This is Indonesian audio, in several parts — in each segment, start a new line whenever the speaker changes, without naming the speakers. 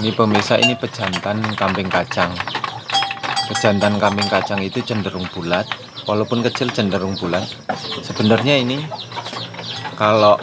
Ini pemirsa, ini pejantan kambing kacang. Pejantan kambing kacang itu cenderung bulat, walaupun kecil cenderung bulat. Sebenarnya ini kalau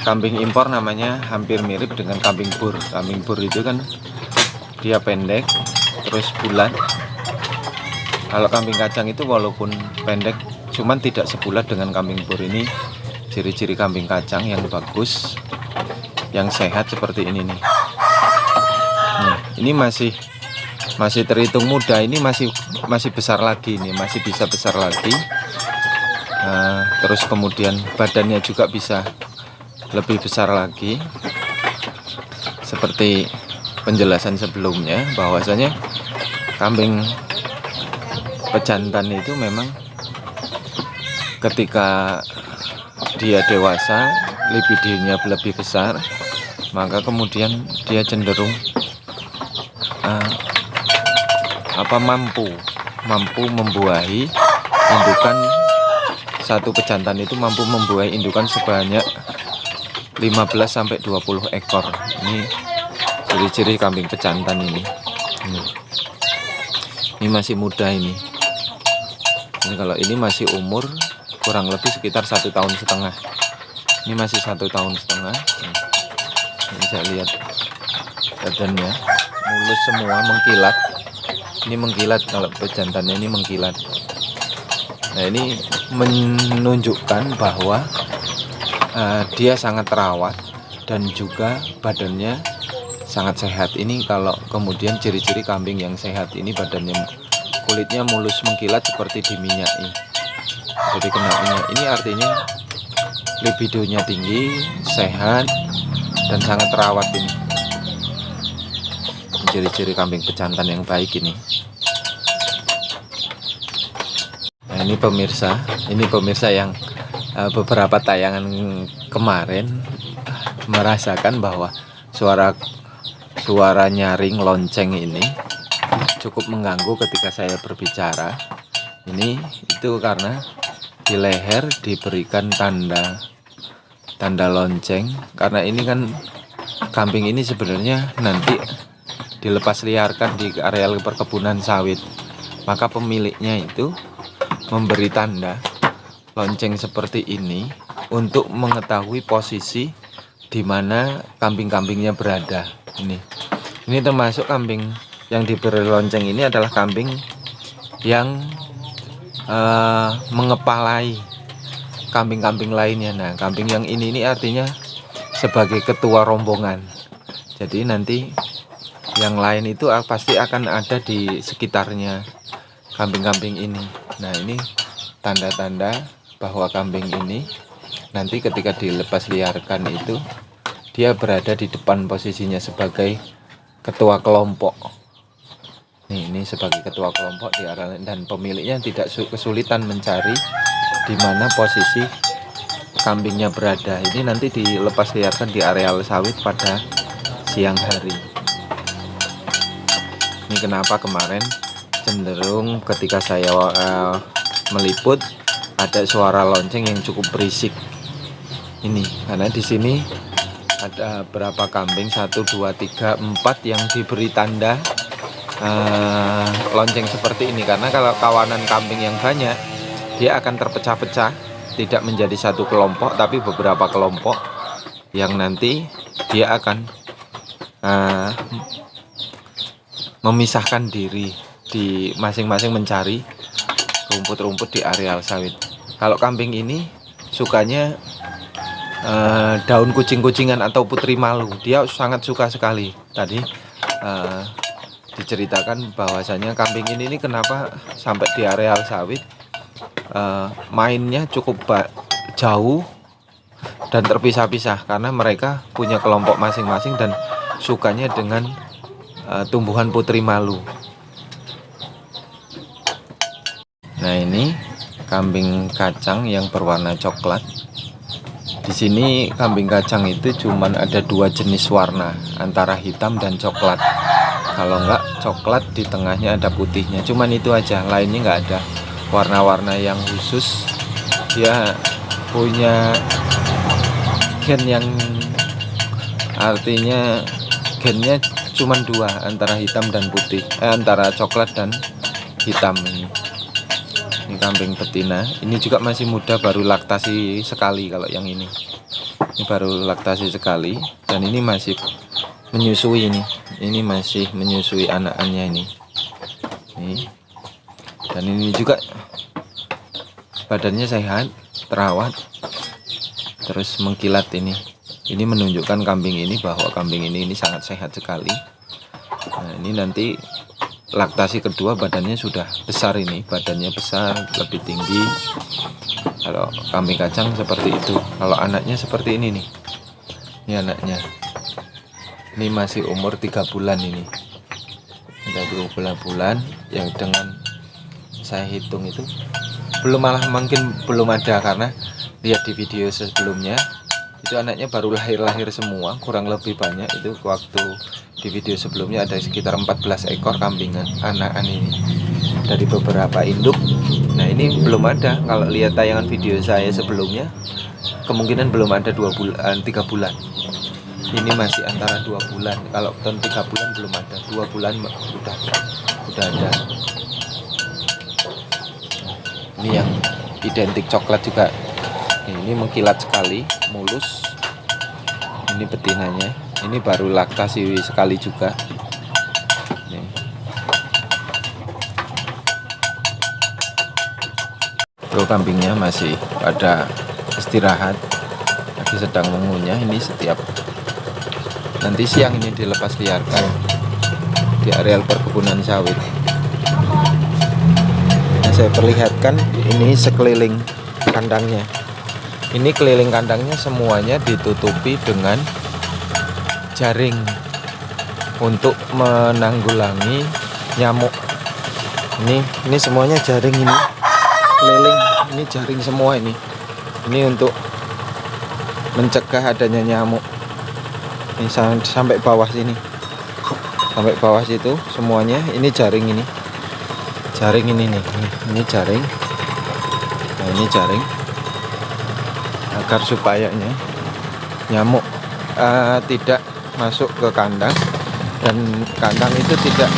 kambing impor namanya hampir mirip dengan kambing bur. Kambing bur itu kan dia pendek terus bulat. Kalau kambing kacang itu walaupun pendek cuman tidak sebulat dengan kambing bur. Ini ciri-ciri kambing kacang yang bagus, yang sehat seperti ini nih. Ini masih terhitung muda, ini masih besar lagi nih, masih bisa besar lagi. Terus kemudian badannya juga bisa lebih besar lagi, seperti penjelasan sebelumnya bahwasanya kambing pejantan itu memang ketika dia dewasa libidonya lebih besar, maka kemudian dia cenderung mampu membuahi indukan. Satu pejantan itu mampu membuahi indukan sebanyak 15-20 ekor. Ini ciri-ciri kambing pejantan ini. Ini masih muda ini. Ini kalau ini masih umur kurang lebih sekitar 1,5 tahun. Ini masih 1,5 tahun. Ini saya lihat badannya mulus semua, mengkilat. Ini mengkilat, kalau pejantannya ini mengkilat. Nah, ini menunjukkan bahwa dia sangat terawat dan juga badannya sangat sehat. Ini kalau kemudian ciri-ciri kambing yang sehat ini, badannya, kulitnya mulus mengkilat seperti diminyaki. Jadi kena minyak. Ini artinya libidonya tinggi, sehat, dan sangat terawat ini. Ciri-ciri kambing pejantan yang baik ini. Nah, ini pemirsa yang beberapa tayangan kemarin merasakan bahwa suara nyaring lonceng ini cukup mengganggu ketika saya berbicara. Itu karena di leher diberikan tanda lonceng, karena ini kan kambing ini sebenarnya nanti dilepas liarkan di areal perkebunan sawit, maka pemiliknya itu memberi tanda lonceng seperti ini untuk mengetahui posisi di mana kambing-kambingnya berada. Ini termasuk kambing yang diberi lonceng ini adalah kambing yang mengepalai kambing-kambing lainnya. Nah, kambing yang ini artinya sebagai ketua rombongan. Jadi nanti yang lain itu pasti akan ada di sekitarnya kambing-kambing ini. Nah, ini tanda-tanda bahwa kambing ini nanti ketika dilepas liarkan itu dia berada di depan posisinya sebagai ketua kelompok. Ini sebagai ketua kelompok di area, dan pemiliknya tidak kesulitan mencari di mana posisi kambingnya berada. Ini nanti dilepas liarkan di areal sawit pada siang hari. Ini kenapa kemarin cenderung ketika saya meliput ada suara lonceng yang cukup berisik. Ini karena di sini ada berapa kambing, 1, 2, 3, 4 yang diberi tanda lonceng seperti ini. Karena kalau kawanan kambing yang banyak, dia akan terpecah-pecah, tidak menjadi satu kelompok tapi beberapa kelompok, yang nanti dia akan memisahkan diri di masing-masing mencari rumput-rumput di areal sawit. Kalau kambing ini sukanya daun kucing-kucingan atau putri malu, dia sangat suka sekali. Tadi diceritakan bahwasanya kambing ini kenapa sampai di areal sawit mainnya cukup jauh dan terpisah-pisah, karena mereka punya kelompok masing-masing dan sukanya dengan tumbuhan putri malu. Nah, ini kambing kacang yang berwarna coklat. Di sini kambing kacang itu cuman ada 2 jenis warna, antara hitam dan coklat. Kalau enggak coklat, di tengahnya ada putihnya. Cuman itu aja, lainnya enggak ada warna-warna yang khusus. Dia punya gen yang artinya gennya cuma dua, antara hitam dan putih, antara coklat dan hitam. Ini kambing betina, ini juga masih muda, baru laktasi sekali. Kalau yang ini baru laktasi sekali, dan ini masih menyusui. Ini masih menyusui anak-anaknya ini. Dan ini juga badannya sehat, terawat, terus mengkilat. Ini menunjukkan kambing ini bahwa kambing ini sangat sehat sekali. Nah, ini nanti laktasi kedua badannya sudah besar, badannya besar, lebih tinggi. Kalau kambing kacang seperti itu. Kalau anaknya seperti ini nih. Ini anaknya. Ini masih umur 3 bulan ini. Ada 2 bulan yang dengan saya hitung itu malah mungkin belum ada, karena lihat di video sebelumnya itu anaknya baru lahir semua, kurang lebih banyak. Itu waktu di video sebelumnya ada sekitar 14 ekor kambingan anakan ini dari beberapa induk. Nah, ini belum ada. Kalau lihat tayangan video saya sebelumnya, kemungkinan belum ada 3 bulan. Ini masih antara 2 bulan. Kalau 3 bulan belum ada, 2 bulan udah ada. Ini yang identik coklat juga. Ini mengkilat sekali, mulus. Ini betinanya. Ini baru laktasi sekali juga. Tuh kambingnya masih pada istirahat, lagi sedang mengunyah. Ini setiap nanti siang ini dilepas liarkan di areal perkebunan sawit. Saya perlihatkan ini sekeliling kandangnya. Ini keliling kandangnya semuanya ditutupi dengan jaring untuk menanggulangi nyamuk. Ini semuanya jaring, ini keliling, ini jaring semua ini. Ini untuk mencegah adanya nyamuk. Ini sampai bawah sini, sampai bawah situ semuanya ini jaring ini. Jaring ini nih, ini jaring. Nah, ini jaring agar supayanya nyamuk tidak masuk ke kandang, dan kandang itu tidak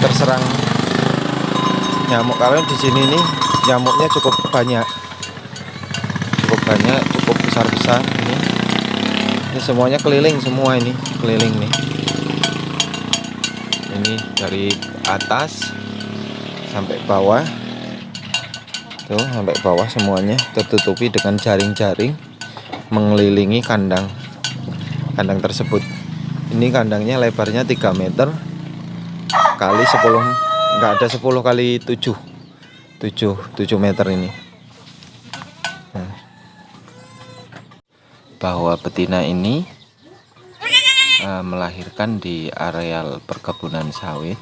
terserang nyamuk. Kalau di sini nih nyamuknya cukup banyak, cukup besar ini semuanya keliling semua, ini keliling nih. Ini dari atas sampai bawah, tuh sampai bawah semuanya tertutupi dengan jaring-jaring mengelilingi kandang tersebut. Ini kandangnya lebarnya 3 meter kali 10, enggak ada 10 kali 7 meter ini. Bahwa betina ini melahirkan di areal perkebunan sawit.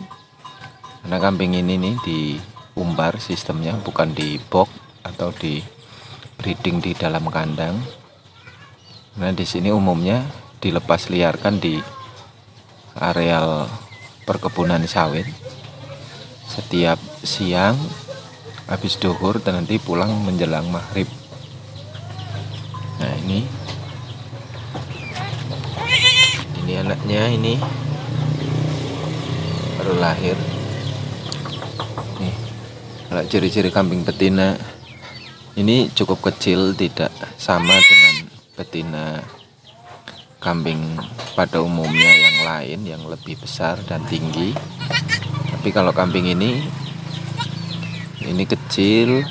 Karena kambing ini nih diumbar sistemnya, bukan di box atau di breeding di dalam kandang. Nah, di sini umumnya dilepas liarkan di areal perkebunan sawit. Setiap siang habis duhur dan nanti pulang menjelang maghrib. Nah, ini anaknya, ini baru lahir. Kalau ciri-ciri kambing betina ini cukup kecil, tidak sama dengan betina kambing pada umumnya yang lain yang lebih besar dan tinggi. Tapi kalau kambing ini kecil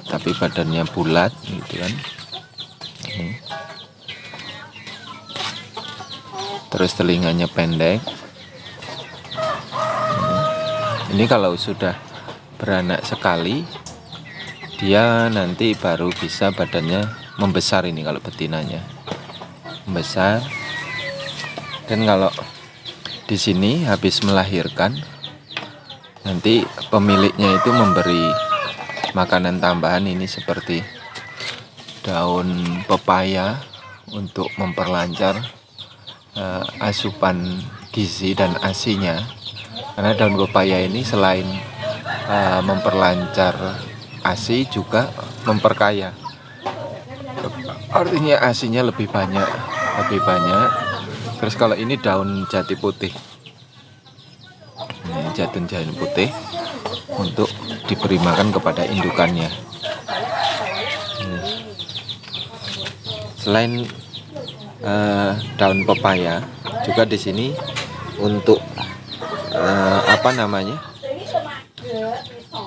tapi badannya bulat gitu kan. Terus telinganya pendek. Ini kalau sudah beranak sekali, dia nanti baru bisa badannya membesar. Ini kalau betinanya membesar. Dan kalau di sini habis melahirkan, nanti pemiliknya itu memberi makanan tambahan ini seperti daun pepaya untuk memperlancar asupan gizi dan asinya. Karena daun pepaya ini selain memperlancar ASI juga memperkaya, artinya ASINya lebih banyak. lebih banyak. Terus kalau ini daun jati putih, ini daun jati putih untuk diberi makan kepada indukannya. Selain daun pepaya, juga di sini untuk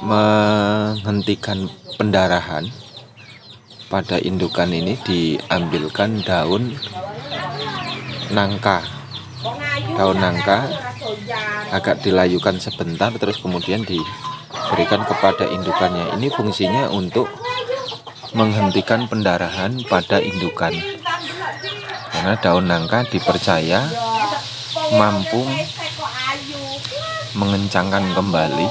menghentikan pendarahan pada indukan ini diambilkan daun nangka. Daun nangka agak dilayukan sebentar, terus kemudian diberikan kepada indukannya. Ini fungsinya untuk menghentikan pendarahan pada indukan, karena daun nangka dipercaya mampu mengencangkan kembali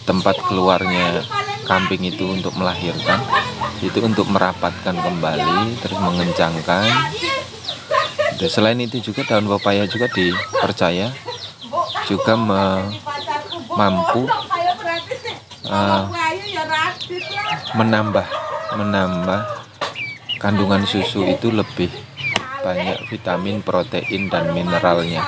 tempat keluarnya kambing itu untuk melahirkan, itu untuk merapatkan kembali, terus mengencangkan. Selain itu juga daun pepaya juga dipercaya juga mampu menambah kandungan susu itu lebih banyak vitamin, protein, dan mineralnya.